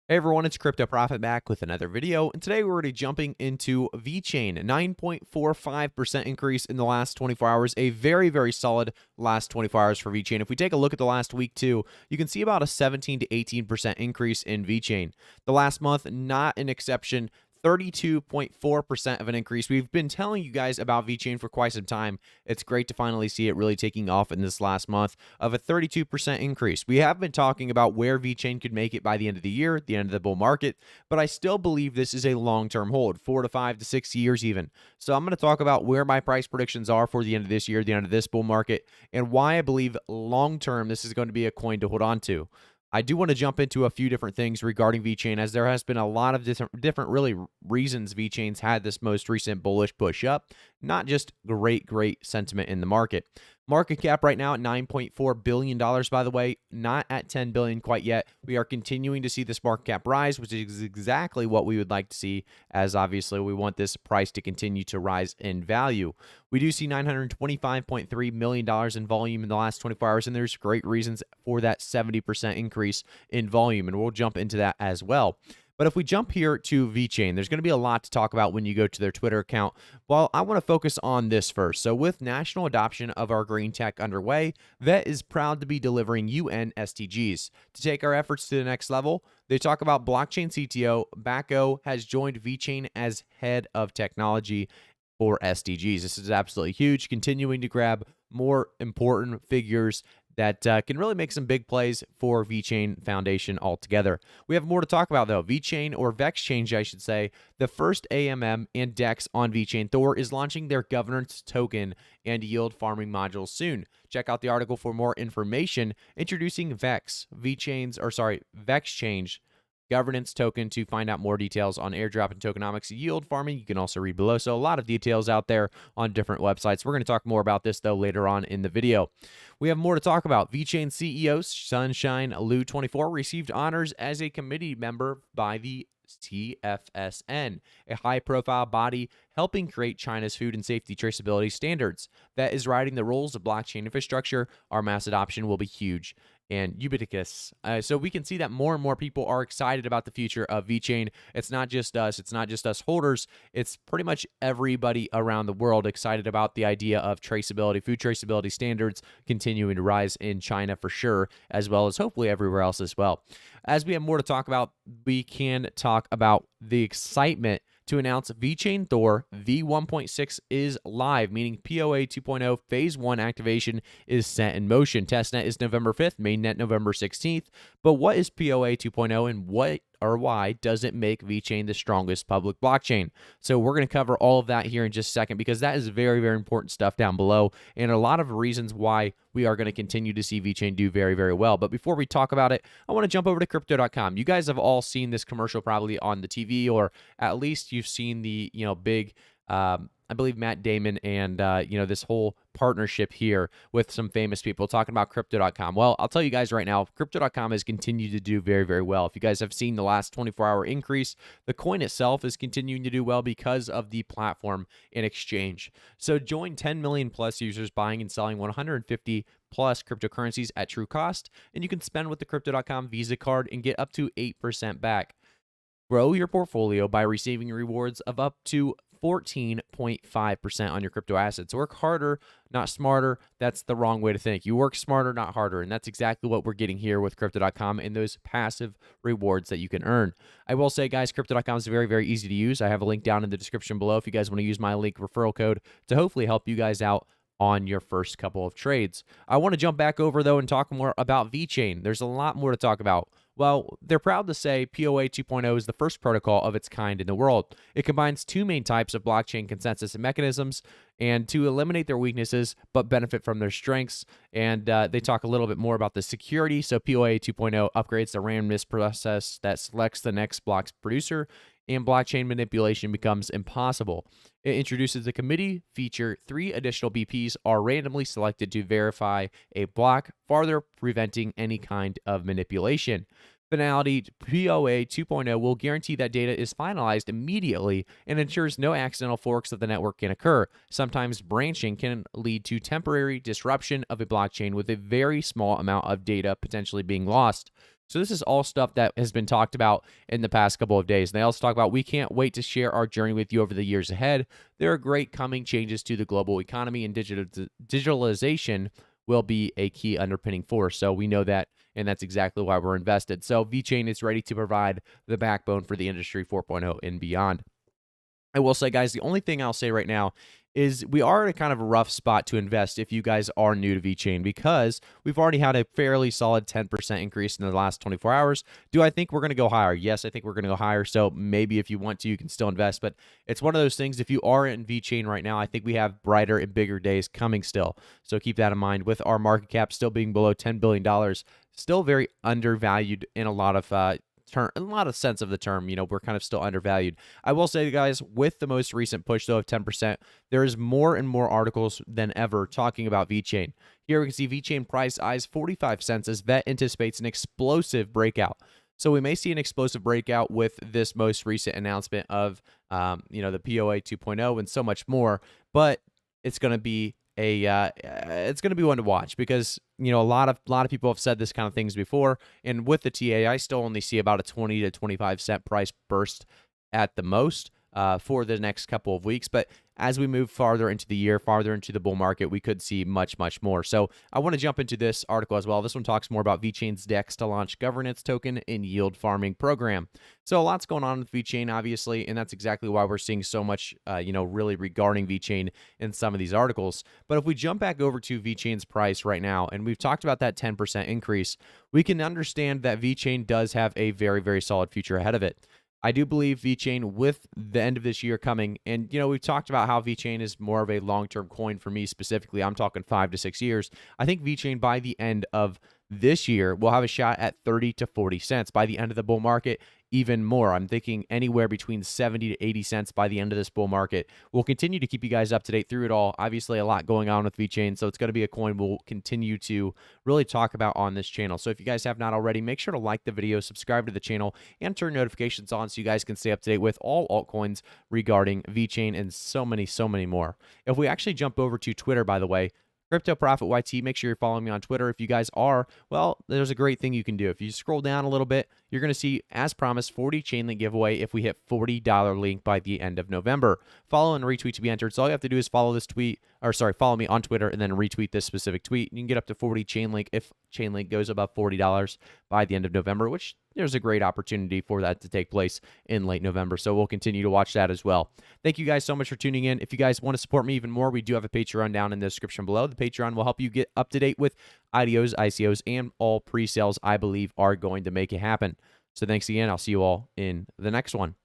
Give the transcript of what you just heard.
Hey everyone, it's Crypto Profit back with another video, and today we're already jumping into Vechain, 9.45% increase in the last 24 hours, a very solid last 24 hours for Vechain. If we take a look at the last week too, you can see about a 17 to 18% increase in Vechain. The last month, not an exception. 32.4% of an increase. We've been telling you guys about Vechain for quite some time. It's great to finally see it really taking off in this last month of a 32% increase. We have been talking about where Vechain could make it by the end of the year, the end of the bull market, but I still believe this is a long-term hold, 4 to 5 to 6 years even. So I'm going to talk about where my price predictions are for the end of this year, the end of this bull market, and why I believe long-term this is going to be a coin to hold on to. I do want to jump into a few different things regarding Vechain, as there has been a lot of different really reasons Vechain's had this most recent bullish push up, not just great sentiment in the market. Market cap right now at $9.4 billion, by the way, not at $10 billion quite yet. We are continuing to see this market cap rise, which is exactly what we would like to see, as obviously we want this price to continue to rise in value. We do see $925.3 million in volume in the last 24 hours, and there's great reasons for that 70% increase in volume, and we'll jump into that as well. But if we jump here to Vechain, there's going to be a lot to talk about when you go to their Twitter account. Well, I want to focus on this first. So with national adoption of our green tech underway, VET is proud to be delivering UN SDGs. To take our efforts to the next level, they talk about blockchain CTO Bacco has joined Vechain as head of technology for SDGs. This is absolutely huge, continuing to grab more important figures that can really make some big plays for Vechain Foundation altogether. We have more to talk about, though. Vechain, or Vechain, I should say, the first AMM and DEX on Vechain Thor is launching their governance token and yield farming modules soon. Check out the article for more information. Introducing Vechain's governance token to find out more details on airdrop and tokenomics yield farming. You can also read below. So a lot of details out there on different websites. We're going to talk more about this, though, later on in the video. We have more to talk about. Vechain CEO Sunshine Liu 24 received honors as a committee member by the TFSN, a high-profile body helping create China's food and safety traceability standards. That is riding the roles of blockchain infrastructure. Our mass adoption will be huge and ubiquitous. So we can see that more and more people are excited about the future of Vechain. It's not just us. It's not just us holders. It's pretty much everybody around the world excited about the idea of traceability, food traceability standards continuing to rise in China for sure, as well as hopefully everywhere else as well. As we have more to talk about, we can talk about the excitement to announce Vechain Thor V1.6 is live, meaning POA 2.0 Phase 1 activation is set in motion. Testnet is November 5th, mainnet November 16th. But what is POA 2.0 and what or why does it make Vechain the strongest public blockchain? So we're going to cover all of that here in just a second, because that is very important stuff down below, and a lot of reasons why we are going to continue to see Vechain do very well. But before we talk about it, I want to jump over to Crypto.com. You guys have all seen this commercial probably on the TV, or at least you've seen the big I believe Matt Damon and this whole partnership here with some famous people talking about Crypto.com. Well, I'll tell you guys right now, Crypto.com has continued to do very well. If you guys have seen the last 24-hour increase, the coin itself is continuing to do well because of the platform and exchange. So join 10 million plus users buying and selling 150 plus cryptocurrencies at true cost, and you can spend with the Crypto.com Visa card and get up to 8% back. Grow your portfolio by receiving rewards of up to 14.5% on your crypto assets. Work harder, not smarter. That's the wrong way to think. You work smarter, not harder. And that's exactly what we're getting here with Crypto.com and those passive rewards that you can earn. I will say, guys, Crypto.com is very easy to use. I have a link down in the description below if you guys want to use my link referral code to hopefully help you guys out on your first couple of trades. I want to jump back over, though, and talk more about Vechain. There's a lot more to talk about. Well, they're proud to say POA 2.0 is the first protocol of its kind in the world. It combines two main types of blockchain consensus and mechanisms, and to eliminate their weaknesses but benefit from their strengths. And they talk a little bit more about the security. So POA 2.0 upgrades the randomness process that selects the next block's producer, and blockchain manipulation becomes impossible. It introduces a committee feature. 3 additional BPs are randomly selected to verify a block, farther preventing any kind of manipulation. Finality, POA 2.0 will guarantee that data is finalized immediately and ensures no accidental forks of the network can occur. Sometimes branching can lead to temporary disruption of a blockchain with a very small amount of data potentially being lost. So this is all stuff that has been talked about in the past couple of days. And they also talk about we can't wait to share our journey with you over the years ahead. There are great coming changes to the global economy, and digitalization will be a key underpinning force. So we know that, and that's exactly why we're invested. So VeChain is ready to provide the backbone for the industry 4.0 and beyond. I will say, guys, the only thing I'll say right now is we are in a kind of a rough spot to invest if you guys are new to VeChain, because we've already had a fairly solid 10% increase in the last 24 hours. Do I think we're going to go higher? Yes, I think we're going to go higher. So maybe if you want to, you can still invest. But it's one of those things, if you are in VeChain right now, I think we have brighter and bigger days coming still. So keep that in mind. With our market cap still being below $10 billion, still very undervalued in a lot of a lot of sense of the term. We're kind of still undervalued. I will say, guys, with the most recent push though of 10%, there is more and more articles than ever talking about VeChain. Here we can see VeChain price eyes 45 cents as Vet anticipates an explosive breakout. So we may see an explosive breakout with this most recent announcement of the POA 2.0 and so much more, but it's going to be it's going to be one to watch, because a lot of people have said this kind of things before, and with the TA, I still only see about a 20 to 25 cent price burst at the most for the next couple of weeks. But as we move farther into the year, farther into the bull market, we could see much more. So I want to jump into this article as well. This one talks more about VeChain's DEX to launch governance token and yield farming program. So a lot's going on with VeChain, obviously, and that's exactly why we're seeing so much, really regarding VeChain in some of these articles. But if we jump back over to VeChain's price right now, and we've talked about that 10% increase, we can understand that VeChain does have a very solid future ahead of it. I do believe VeChain, with the end of this year coming, and we've talked about how VeChain is more of a long-term coin for me specifically. I'm talking 5 to 6 years. I think VeChain by the end of this year will have a shot at 30 to 40 cents. By the end of the bull market, even more. I'm thinking anywhere between 70 to 80 cents by the end of this bull market. We'll continue to keep you guys up to date through it all. Obviously, a lot going on with VeChain, so it's going to be a coin we'll continue to really talk about on this channel. So if you guys have not already, make sure to like the video, subscribe to the channel, and turn notifications on so you guys can stay up to date with all altcoins regarding VeChain and so many more. If we actually jump over to Twitter, by the way, Crypto Profit YT, make sure you're following me on Twitter. If you guys are, well, there's a great thing you can do. If you scroll down a little bit, you're going to see, as promised, 40 Chainlink giveaway if we hit $40 link by the end of November. Follow and retweet to be entered. So all you have to do is follow this tweet, follow me on Twitter and then retweet this specific tweet. You can get up to 40 Chainlink if Chainlink goes above $40 by the end of November, which there's a great opportunity for that to take place in late November. So we'll continue to watch that as well. Thank you guys so much for tuning in. If you guys want to support me even more, we do have a Patreon down in the description below. The Patreon will help you get up to date with IDOs, ICOs, and all pre-sales I believe are going to make it happen. So thanks again. I'll see you all in the next one.